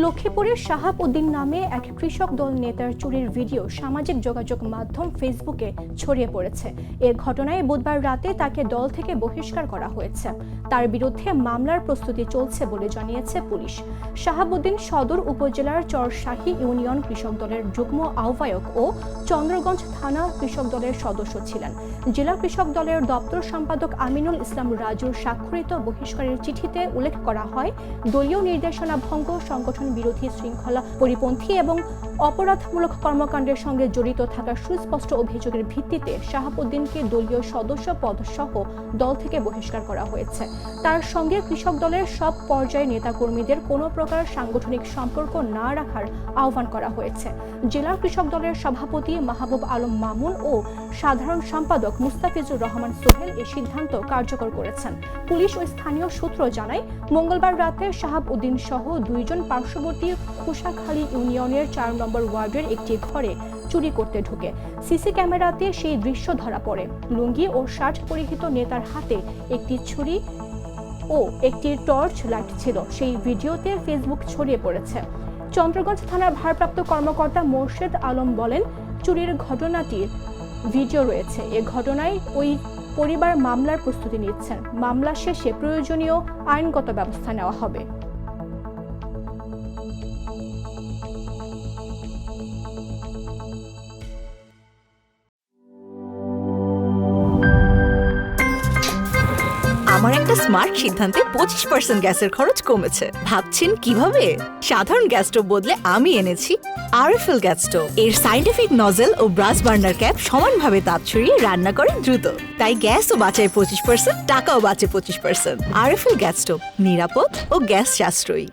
লক্ষ্মীপুরের শাহাব উদ্দিন নামে এক কৃষক দল নেতার চুরির ভিডিও সামাজিক যোগাযোগ মাধ্যম ফেসবুকে ছড়িয়ে পড়েছে। এ ঘটনায় বুধবার রাতে তাকে দল থেকে বহিষ্কার করা হয়েছে। তার বিরুদ্ধে মামলার প্রস্তুতি চলছে বলে জানিয়েছে পুলিশ। শাহাব উদ্দিন সদর উপজেলার চরশাহী ইউনিয়ন কৃষক দলের যুগ্ম আহ্বায়ক ও চন্দ্রগঞ্জ থানা কৃষক দলের সদস্য ছিলেন। জেলা কৃষক দলের দপ্তর সম্পাদক আমিনুল ইসলাম রাজুর স্বাক্ষরিত বহিষ্কারের চিঠিতে উল্লেখ করা হয়, দলীয় নির্দেশনা ভঙ্গ, সংগঠন বিরোধী, শৃঙ্খলা পরিপন্থী এবং অপরাধমূলক কর্মকাণ্ডের সঙ্গে জড়িত থাকার সুস্পষ্ট অভিযোগের ভিত্তিতে শাহাব উদ্দিনকে দলীয় সদস্য পদ সহ দল থেকে বহিষ্কার করা হয়েছে। তার সঙ্গে কৃষক দলের সব পর্যায়ের নেতাকর্মীদের কোনো প্রকার সাংগঠনিক সম্পর্ক না রাখার আহ্বান করা হয়েছে। জেলা কৃষক দলের সভাপতি মাহবুব আলম মামুন ও সাধারণ সম্পাদক মুস্তাফিজুর রহমান সোহেল এই সিদ্ধান্ত কার্যকর করেছেন। পুলিশ ও স্থানীয় সূত্র জানায়, মঙ্গলবার রাতে শাহাব উদ্দিন সহ দুইজন পার্শ্ববর্তী খোসাখালী ইউনিয়নের ৪ নম্বর ওয়ার্ডের একটি ঘরে চুরি করতে ঢুকে। সিসি ক্যামেরাতে সেই দৃশ্য ধরা পড়ে। লুঙ্গি ও শার্ট পরিহিত নেতার হাতে একটি ছুরি ও একটি টর্চ লাইট ছিল। সেই ভিডিওতে ফেসবুক ছড়িয়ে পড়েছে। চন্দ্রগঞ্জ থানার ভারপ্রাপ্ত কর্মকর্তা মোর্শেদ আলম বলেন, চুরির ঘটনাটির ভিডিও রয়েছে। এ ঘটনায় ওই পরিবার মামলার প্রস্তুতি নিচ্ছেন। মামলা শেষে প্রয়োজনীয় আইনগত ব্যবস্থা নেওয়া হবে। আমার একটা স্মার্ট সিদ্ধান্তে 25% গ্যাসের খরচ কমেছে। ভাবছেন কিভাবে? সাধারণ গ্যাস স্টোভ বদলে আমি এনেছি আরএফএল গ্যাস স্টোভ। এর সাইন্টিফিক নজল ও ব্রাস বার্নার ক্যাপ সমানভাবে তাপ ছড়িয়ে রান্না করে দ্রুত। তাই গ্যাসও বাঁচায় 25%, টাকাও বাঁচে 25%। আরএফএল গ্যাস স্টোভ নিরাপদ ও গ্যাস সাশ্রয়ী।